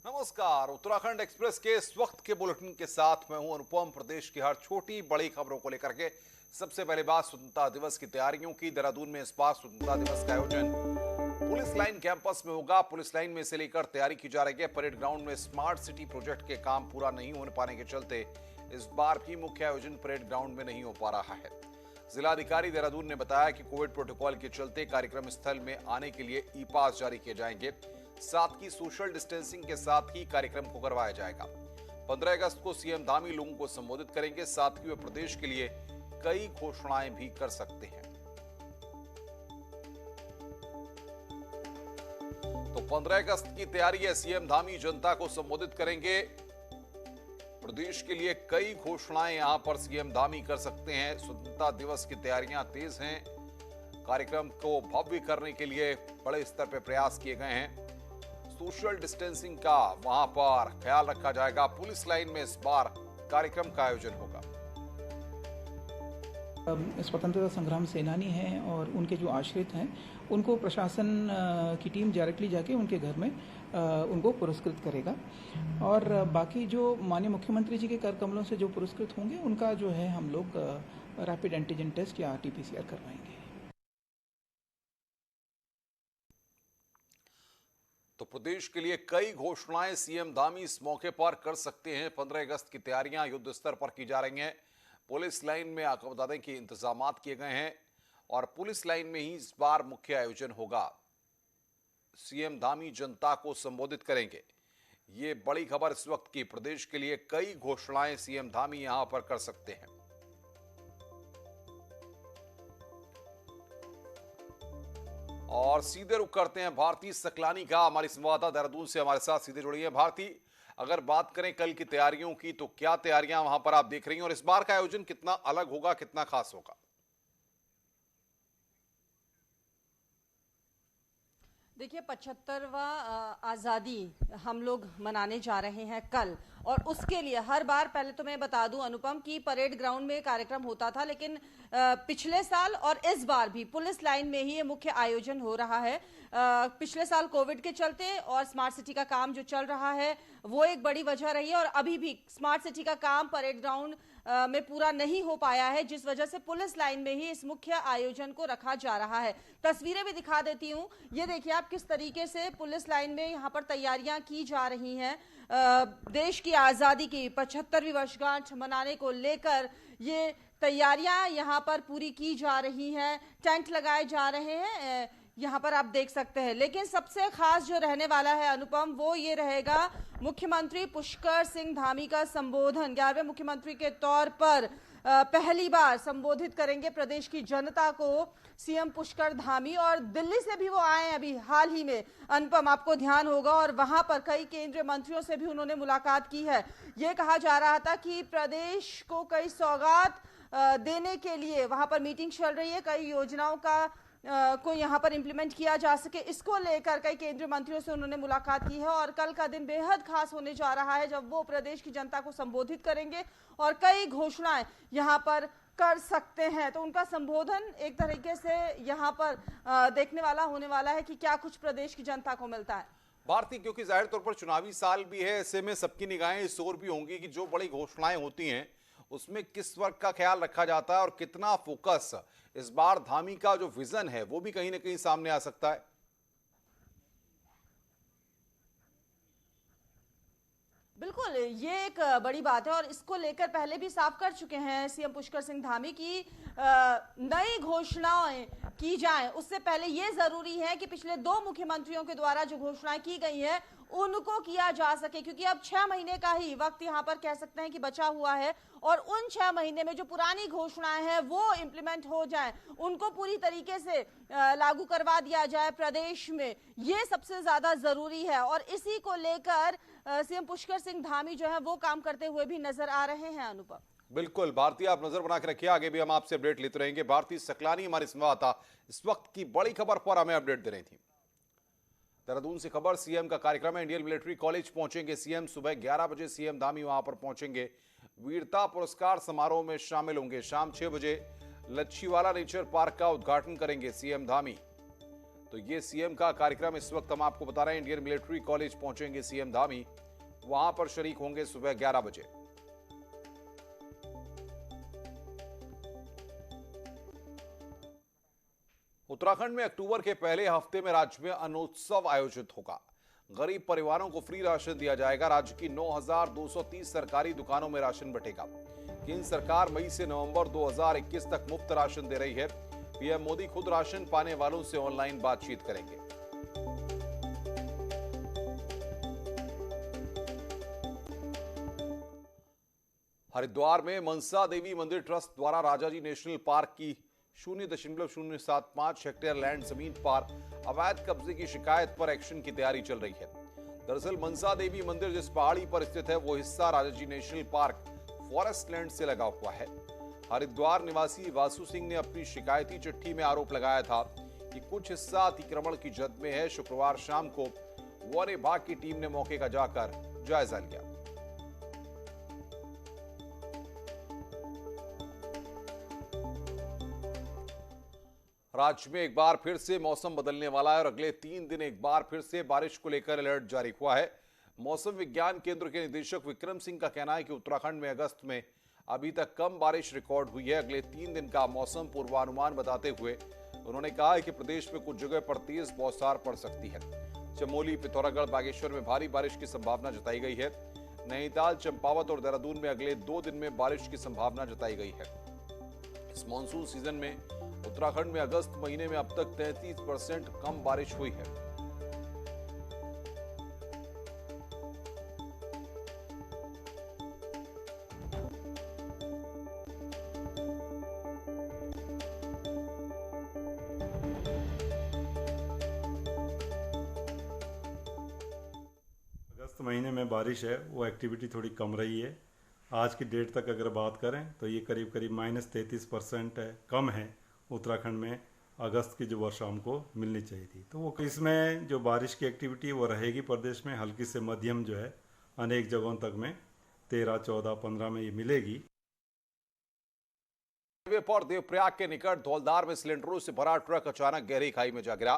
नमस्कार। उत्तराखंड एक्सप्रेस के इस वक्त के बुलेटिन के साथ मैं हूं अनुपम। प्रदेश की हर छोटी बड़ी खबरों को लेकर के सबसे पहले बात स्वतंत्रता दिवस की तैयारियों की। देहरादून में इस बार स्वतंत्रता दिवस का आयोजन पुलिस लाइन कैंपस में होगा। पुलिस लाइन में इसे लेकर तैयारी की जा रही है। परेड ग्राउंड में स्मार्ट सिटी प्रोजेक्ट के काम पूरा नहीं होने पाने के चलते इस बार भी मुख्य आयोजन परेड ग्राउंड में नहीं हो पा रहा है। जिलाधिकारी देहरादून ने बताया कि कोविड प्रोटोकॉल के चलते कार्यक्रम स्थल में आने के लिए ई पास जारी किए जाएंगे। साथ ही सोशल डिस्टेंसिंग के साथ ही कार्यक्रम को करवाया जाएगा। 15 अगस्त को सीएम धामी लोगों को संबोधित करेंगे। साथ ही वे प्रदेश के लिए कई घोषणाएं भी कर सकते हैं। तो 15 अगस्त की तैयारी है। सीएम धामी जनता को संबोधित करेंगे। प्रदेश के लिए कई घोषणाएं यहां पर सीएम धामी कर सकते हैं। स्वतंत्रता दिवस की तैयारियां तेज हैं। कार्यक्रम को भव्य करने के लिए बड़े स्तर पर प्रयास किए गए हैं। सोशल डिस्टेंसिंग का वहां पर ख्याल रखा जाएगा। पुलिस लाइन में इस बार कार्यक्रम का आयोजन होगा। स्वतंत्रता संग्राम सेनानी हैं और उनके जो आश्रित हैं उनको प्रशासन की टीम डायरेक्टली जाके उनके घर में उनको पुरस्कृत करेगा। और बाकी जो माननीय मुख्यमंत्री जी के कर कमलों से जो पुरस्कृत होंगे उनका जो है हम लोग रैपिड एंटीजन टेस्ट या RT-PCR करवाएंगे। तो प्रदेश के लिए कई घोषणाएं सीएम धामी इस मौके पर कर सकते हैं। 15 अगस्त की तैयारियां युद्ध स्तर पर की जा रही हैं। पुलिस लाइन में आपको बता दें कि इंतजामात किए गए हैं और पुलिस लाइन में ही इस बार मुख्य आयोजन होगा। सीएम धामी जनता को संबोधित करेंगे। ये बड़ी खबर इस वक्त की। प्रदेश के लिए कई घोषणाएं सीएम धामी यहां पर कर सकते हैं। और सीधे रुख करते हैं भारती सकलानी का। हमारी संवाददाता देहरादून से हमारे साथ सीधे जुड़ी है। भारती, अगर बात करें कल की तैयारियों की तो क्या तैयारियां वहां पर आप देख रही हैं और इस बार का आयोजन कितना अलग होगा, कितना खास होगा? देखिए, 75वां आज़ादी हम लोग मनाने जा रहे हैं कल, और उसके लिए हर बार, पहले तो मैं बता दूं अनुपम की परेड ग्राउंड में कार्यक्रम होता था, लेकिन पिछले साल और इस बार भी पुलिस लाइन में ही ये मुख्य आयोजन हो रहा है। पिछले साल कोविड के चलते और स्मार्ट सिटी का काम जो चल रहा है वो एक बड़ी वजह रही है, और अभी भी स्मार्ट सिटी का काम परेड ग्राउंड में पूरा नहीं हो पाया है, जिस वजह से पुलिस लाइन में ही इस मुख्य आयोजन को रखा जा रहा है। तस्वीरें भी दिखा देती हूं। ये देखिए आप किस तरीके से पुलिस लाइन में यहाँ पर तैयारियां की जा रही हैं। देश की आजादी की 75वीं वर्षगांठ मनाने को लेकर ये तैयारियां यहाँ पर पूरी की जा रही हैं। टेंट लगाए जा रहे हैं, यहाँ पर आप देख सकते हैं। लेकिन सबसे खास जो रहने वाला है अनुपम, वो ये रहेगा मुख्यमंत्री पुष्कर सिंह धामी का संबोधन। 11वें मुख्यमंत्री के तौर पर पहली बार संबोधित करेंगे प्रदेश की जनता को सीएम पुष्कर धामी, और दिल्ली से भी वो आए अभी हाल ही में अनुपम, आपको ध्यान होगा, और वहां पर कई केंद्रीय मंत्रियों से भी उन्होंने मुलाकात की है। ये कहा जा रहा था कि प्रदेश को कई सौगात देने के लिए वहां पर मीटिंग चल रही है, कई योजनाओं का को यहाँ पर इंप्लीमेंट किया जा सके, इसको लेकर कई केंद्रीय मंत्रियों से उन्होंने मुलाकात की है। और कल का दिन बेहद खास होने जा रहा है जब वो प्रदेश की जनता को संबोधित करेंगे और कई घोषणाएं यहाँ पर कर सकते हैं। तो उनका संबोधन एक तरीके से यहाँ पर देखने वाला होने वाला है कि क्या कुछ प्रदेश की जनता को मिलता है। भारती, क्योंकि जाहिर तौर पर चुनावी साल भी है, ऐसे में सबकी निगाहें इस ओर भी होंगी कि जो बड़ी घोषणाएं होती हैं उसमें किस वर्ग का ख्याल रखा जाता है और कितना फोकस इस बार धामी का जो विजन है वो भी कहीं ना कहीं सामने आ सकता है। बिल्कुल, ये एक बड़ी बात है, और इसको लेकर पहले भी साफ कर चुके हैं सीएम पुष्कर सिंह धामी की नई घोषणाएं की जाएं उससे पहले ये जरूरी है कि पिछले 2 मुख्यमंत्रियों के द्वारा जो घोषणाएं की गई हैं उनको किया जा सके, क्योंकि अब 6 महीने का ही वक्त यहाँ पर कह सकते हैं कि बचा हुआ है, और उन 6 महीने में जो पुरानी घोषणाएं हैं वो इंप्लीमेंट हो जाए, उनको पूरी तरीके से लागू करवा दिया जाए प्रदेश में, ये सबसे ज्यादा जरूरी है। और इसी को लेकर सीएम पुष्कर सिंह धामी जो है वो काम करते हुए भी नजर आ रहे हैं। अनुपम, बिल्कुल भारती, आप नजर बना के रखिए, आगे भी हम आपसे अपडेट लेते रहेंगे। भारती सकलानी हमारी संवाददाता इस वक्त की बड़ी खबर पर हमें अपडेट दे रही थी। देहरादून से खबर, सीएम का कार्यक्रम है। इंडियन मिलिट्री कॉलेज पहुंचेंगे सीएम। सुबह 11 बजे सीएम धामी वहां पर पहुंचेंगे। वीरता पुरस्कार समारोह में शामिल होंगे। शाम 6 बजे लच्छीवाला नेचर पार्क का उद्घाटन करेंगे सीएम धामी। तो ये सीएम का कार्यक्रम। इस वक्त हम आपको बता रहे हैं इंडियन मिलिट्री कॉलेज पहुंचेंगे सीएम धामी, वहां पर शरीक होंगे सुबह 11 बजे। उत्तराखंड में अक्टूबर के पहले हफ्ते में राज्य में अन्नोत्सव आयोजित होगा। गरीब परिवारों को फ्री राशन दिया जाएगा। राज्य की 9,230 सरकारी दुकानों में राशन बंटेगा। केंद्र सरकार मई से नवंबर 2021 तक मुफ्त राशन दे रही है। पीएम मोदी खुद राशन पाने वालों से ऑनलाइन बातचीत करेंगे। हरिद्वार में मनसा देवी मंदिर ट्रस्ट द्वारा राजाजी नेशनल पार्क की 0.075 हेक्टेयर लैंड जमीन पर अवैध कब्जे की शिकायत पर एक्शन की तैयारी चल रही है। दरअसल मनसा देवी मंदिर जिस पहाड़ी पर स्थित है वो हिस्सा Rajaji national park forest land से लगा हुआ है। हरिद्वार निवासी वासु सिंह ने अपनी शिकायती चिट्ठी में आरोप लगाया था कि कुछ हिस्सा अतिक्रमण की जद में है। शुक्रवार शाम को वन विभाग की टीम ने मौके का जाकर जायजा लिया। राज्य में एक बार फिर से मौसम बदलने वाला है और अगले 3 दिन एक बार फिर से बारिश को लेकर अलर्ट जारी हुआ है। मौसम विज्ञान केंद्र के निदेशक विक्रम सिंह का कहना है कि उत्तराखंड में अगस्त में अभी तक कम बारिश रिकॉर्ड हुई है। अगले 3 दिन का मौसम पूर्वानुमान बताते हुए उन्होंने कहा है कि प्रदेश में कुछ जगह पर तेज बौछार पड़ सकती है। चमोली, पिथौरागढ़, बागेश्वर में भारी बारिश की संभावना जताई गई है। नैनीताल, चंपावत और देहरादून में अगले 2 दिन में बारिश की संभावना जताई गई है। इस मानसून सीजन में उत्तराखंड में अगस्त महीने में अब तक 33% कम बारिश हुई है। अगस्त महीने में बारिश है वो एक्टिविटी थोड़ी कम रही है। आज की डेट तक अगर बात करें तो ये करीब करीब -33% है, कम है उत्तराखंड में अगस्त की जो वर्षा हमको मिलनी चाहिए थी। तो वो इसमें जो बारिश की एक्टिविटी है वो रहेगी प्रदेश में, हल्की से मध्यम जो है अनेक जगहों तक में 13, 14, 15 में ये मिलेगी। हाईवे पर देवप्रयाग के निकट धौलधार में सिलेंडरों से भरा ट्रक अचानक गहरी खाई में जा गिरा,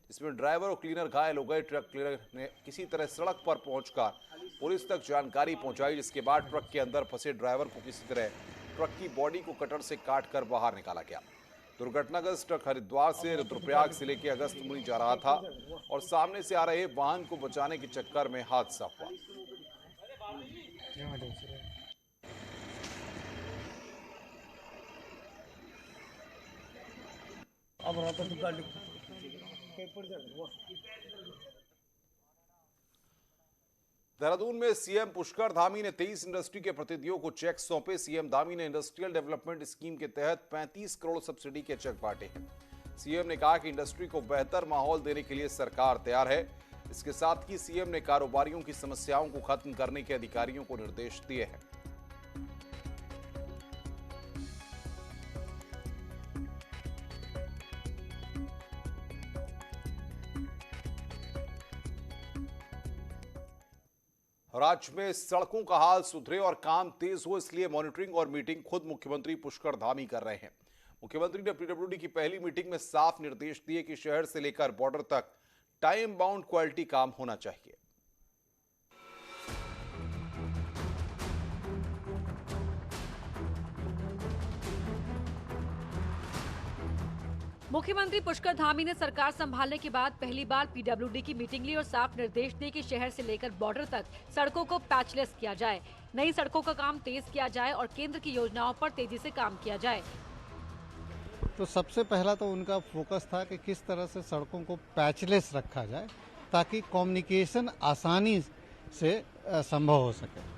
जिसमें ड्राइवर और क्लीनर घायल हो गए। ट्रक क्लीनर ने किसी तरह सड़क पर पहुंचकर पुलिस तक जानकारी पहुंचाई, जिसके बाद ट्रक के अंदर फंसे ड्राइवर को किसी तरह ट्रक की बॉडी को कटर से काटकर बाहर निकाला गया। दुर्घटनाग्रस्त ट्रक हरिद्वार से रुद्रप्रयाग जिले के अगस्त्यमुनि जा रहा था और सामने से आ रहे वाहन को बचाने के चक्कर में हादसा हुआ। देहरादून में सीएम पुष्कर धामी ने 23 इंडस्ट्री के प्रतिनिधियों को चेक सौंपे। सीएम धामी ने इंडस्ट्रियल डेवलपमेंट स्कीम के तहत 35 करोड़ सब्सिडी के चेक बांटे हैं। सीएम ने कहा कि इंडस्ट्री को बेहतर माहौल देने के लिए सरकार तैयार है। इसके साथ ही सीएम ने कारोबारियों की समस्याओं को खत्म करने के अधिकारियों को निर्देश दिए हैं। राज्य में सड़कों का हाल सुधरे और काम तेज हो, इसलिए मॉनिटरिंग और मीटिंग खुद मुख्यमंत्री पुष्कर धामी कर रहे हैं। मुख्यमंत्री ने पीडब्ल्यूडी की पहली मीटिंग में साफ निर्देश दिए कि शहर से लेकर बॉर्डर तक टाइम बाउंड क्वालिटी काम होना चाहिए। मुख्यमंत्री पुष्कर धामी ने सरकार संभालने के बाद पहली बार पीडब्ल्यूडी की मीटिंग ली और साफ निर्देश दिए कि शहर से लेकर बॉर्डर तक सड़कों को पैचलेस किया जाए, नई सड़कों का काम तेज किया जाए और केंद्र की योजनाओं पर तेजी से काम किया जाए। तो सबसे पहला तो उनका फोकस था कि किस तरह से सड़कों को पैचलेस रखा जाए ताकि कम्युनिकेशन आसानी से संभव हो सके।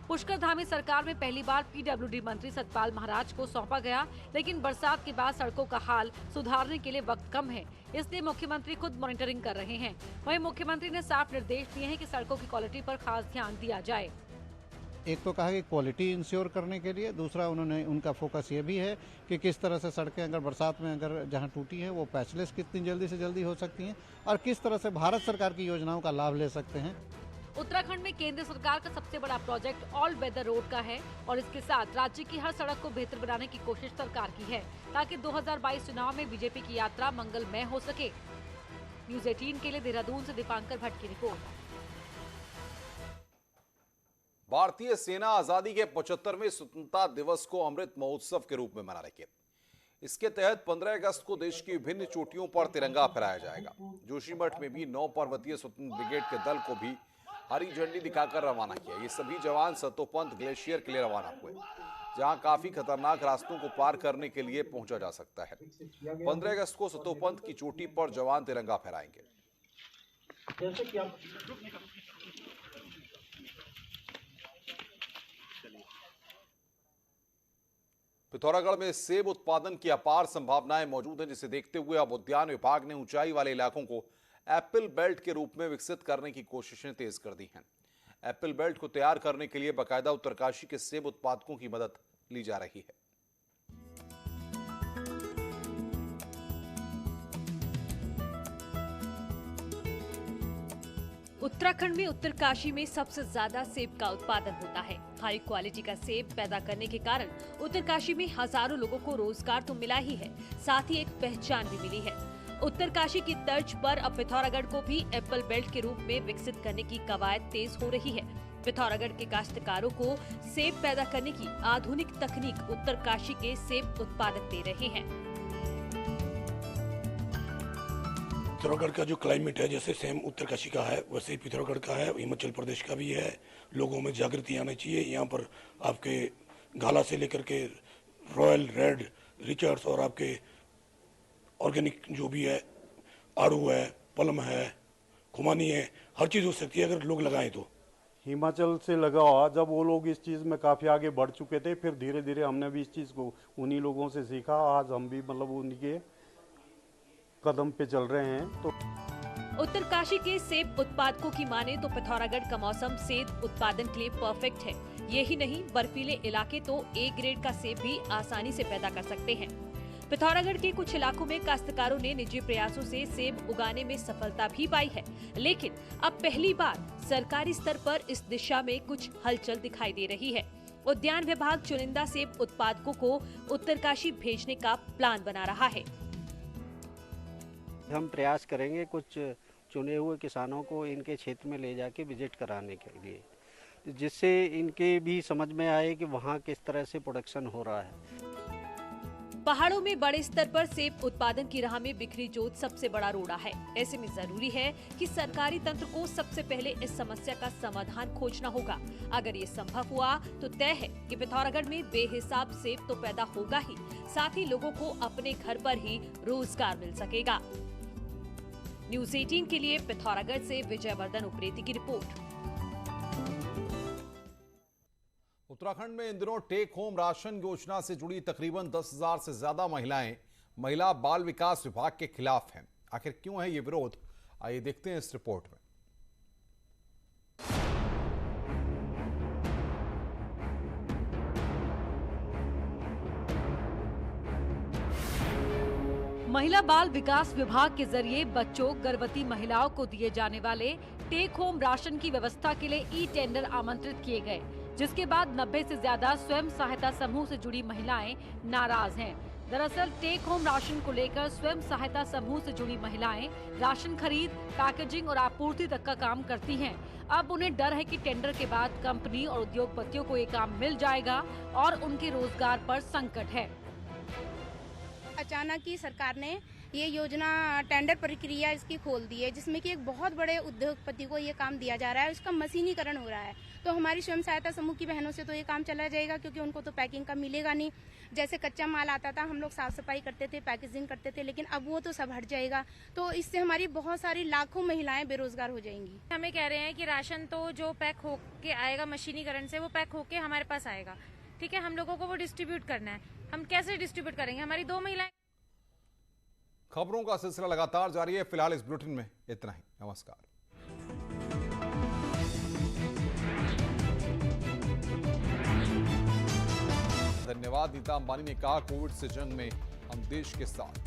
पुष्कर धामी सरकार में पहली बार पीडब्ल्यूडी मंत्री सतपाल महाराज को सौंपा गया, लेकिन बरसात के बाद सड़कों का हाल सुधारने के लिए वक्त कम है, इसलिए मुख्यमंत्री खुद मॉनिटरिंग कर रहे हैं। वहीं मुख्यमंत्री ने साफ निर्देश दिए हैं कि सड़कों की क्वालिटी पर खास ध्यान दिया जाए। एक तो कहा कि क्वालिटी इंश्योर करने के लिए, दूसरा उनका फोकस ये भी है कि किस तरह से सड़कें अगर बरसात में अगर जहां टूटी हैं वो पैचलेस कितनी जल्दी से जल्दी हो सकती हैं और किस तरह से भारत सरकार की योजनाओं का लाभ ले सकते हैं। उत्तराखंड में केंद्र सरकार का सबसे बड़ा प्रोजेक्ट ऑल वेदर रोड का है और इसके साथ राज्य की हर सड़क को बेहतर बनाने की कोशिश सरकार की है ताकि 2022 चुनाव में बीजेपी की यात्रा मंगलमय हो सके। न्यूज 18 के लिए देहरादून से दीपांकर भट्ट की रिपोर्ट। भारतीय सेना आजादी के 75वें स्वतंत्रता दिवस को अमृत महोत्सव के रूप में मना रही है। इसके तहत 15 अगस्त को देश की विभिन्न चोटियों पर तिरंगा फहराया जाएगा। जोशीमठ में भी 9 पर्वतीय स्वतंत्र ब्रिगेड के दल को भी हरी झंडी दिखाकर रवाना किया। ये सभी जवान सतोपंथ ग्लेशियर के लिए रवाना हुए, जहां काफी खतरनाक रास्तों को पार करने के लिए पहुंचा जा सकता है। 15 अगस्त को सतोपंथ की चोटी पर जवान तिरंगा फहराएंगे। पिथौरागढ़ में सेब उत्पादन की अपार संभावनाएं मौजूद हैं, जिसे देखते हुए अब उद्यान विभाग ने ऊंचाई वाले इलाकों को एप्पल बेल्ट के रूप में विकसित करने की कोशिशें तेज कर दी हैं। एप्पल बेल्ट को तैयार करने के लिए बाकायदा उत्तरकाशी के सेब उत्पादकों की मदद ली जा रही है। उत्तराखंड में उत्तरकाशी में सबसे ज्यादा सेब का उत्पादन होता है। हाई क्वालिटी का सेब पैदा करने के कारण उत्तरकाशी में हजारों लोगों को रोजगार तो मिला ही है, साथ ही एक पहचान भी मिली है। उत्तरकाशी की तर्ज पर अब पिथौरागढ़ को भी एप्पल बेल्ट के रूप में विकसित करने की कवायद तेज हो रही है। पिथौरागढ़ के काश्तकारों को सेब पैदा करने की आधुनिक तकनीक उत्तरकाशी के सेब उत्पादक दे रहे हैं। पिथौरागढ़ का जो क्लाइमेट है, जैसे सेम उत्तरकाशी का है वैसे ही पिथौरागढ़ का है, हिमाचल प्रदेश का भी है। लोगों में जागृति आनी चाहिए। यहाँ पर आपके गाला से लेकर के रॉयल, रेड, रिचर्ड्स और आपके ऑर्गेनिक जो भी है, आड़ू है, पलम है, खुमानी है, हर चीज़ हो सकती है अगर लोग लगाएं तो। हिमाचल से लगा हुआ, जब वो लोग इस चीज़ में काफ़ी आगे बढ़ चुके थे, फिर धीरे धीरे हमने भी इस चीज़ को उन्हीं लोगों से सीखा। आज हम भी मतलब उनके कदम पे चल रहे हैं। तो उत्तरकाशी के सेब उत्पादकों की माने तो पिथौरागढ़ का मौसम सेब उत्पादन के लिए परफेक्ट है। यही नहीं, बर्फीले इलाके तो ए ग्रेड का सेब भी आसानी से पैदा कर सकते हैं। पिथौरागढ़ के कुछ इलाकों में काश्तकारों ने निजी प्रयासों से सेब उगाने में सफलता भी पाई है, लेकिन अब पहली बार सरकारी स्तर पर इस दिशा में कुछ हलचल दिखाई दे रही है। उद्यान विभाग चुनिंदा सेब उत्पादकों को उत्तरकाशी भेजने का प्लान बना रहा है। हम प्रयास करेंगे कुछ चुने हुए किसानों को इनके क्षेत्र में ले जाके विजिट कराने के लिए, जिससे इनके भी समझ में आए कि वहाँ किस तरह से प्रोडक्शन हो रहा है। पहाड़ों में बड़े स्तर पर सेब उत्पादन की राह में बिखरी जोत सबसे बड़ा रोड़ा है। ऐसे में जरूरी है कि सरकारी तंत्र को सबसे पहले इस समस्या का समाधान खोजना होगा। अगर ये संभव हुआ तो तय है कि पिथौरागढ़ में बेहिसाब सेब तो पैदा होगा ही, साथ ही लोगों को अपने घर पर ही रोजगार मिल सकेगा। न्यूज 18 के लिए पिथौरागढ़ से विजयवर्धन उप्रेती की रिपोर्ट। उत्तराखंड में इन दिनों टेक होम राशन योजना से जुड़ी तकरीबन 10,000 से ज्यादा महिलाएं महिला बाल विकास विभाग के खिलाफ हैं। आखिर क्यों है ये विरोध, आइए देखते हैं इस रिपोर्ट में। महिला बाल विकास विभाग के जरिए बच्चों, गर्भवती महिलाओं को दिए जाने वाले टेक होम राशन की व्यवस्था के लिए ई टेंडर आमंत्रित किए गए, जिसके बाद 90 से ज्यादा स्वयं सहायता समूह से जुड़ी महिलाएं नाराज हैं। दरअसल टेक होम राशन को लेकर स्वयं सहायता समूह से जुड़ी महिलाएं राशन खरीद, पैकेजिंग और आपूर्ति तक का काम करती हैं। अब उन्हें डर है कि टेंडर के बाद कंपनी और उद्योगपतियों को ये काम मिल जाएगा और उनके रोजगार पर संकट है। अचानक ही सरकार ने ये योजना टेंडर प्रक्रिया इसकी खोल दी है, जिसमें कि एक बहुत बड़े उद्योगपति को ये काम दिया जा रहा है, उसका मशीनीकरण हो रहा है। तो हमारी स्वयं सहायता समूह की बहनों से तो ये काम चला जाएगा, क्योंकि उनको तो पैकिंग का मिलेगा नहीं। जैसे कच्चा माल आता था, हम लोग साफ सफाई करते थे, पैकेजिंग करते थे, लेकिन अब वो तो सब हट जाएगा। तो इससे हमारी बहुत सारी लाखों महिलाएं बेरोजगार हो जाएंगी। हमें कह रहे हैं कि राशन तो जो पैक होके आएगा मशीनीकरण से, वो पैक होके हमारे पास आएगा, ठीक है। हम लोगों को वो डिस्ट्रीब्यूट करना है। हम कैसे डिस्ट्रीब्यूट करेंगे? हमारी 2 महिलाएं। खबरों का सिलसिला लगातार जारी है। फिलहाल इस बुलेटिन में इतना ही। नमस्कार। धन्यवाद। नीता अंबानी ने कहा, कोविड से जंग में हम देश के साथ।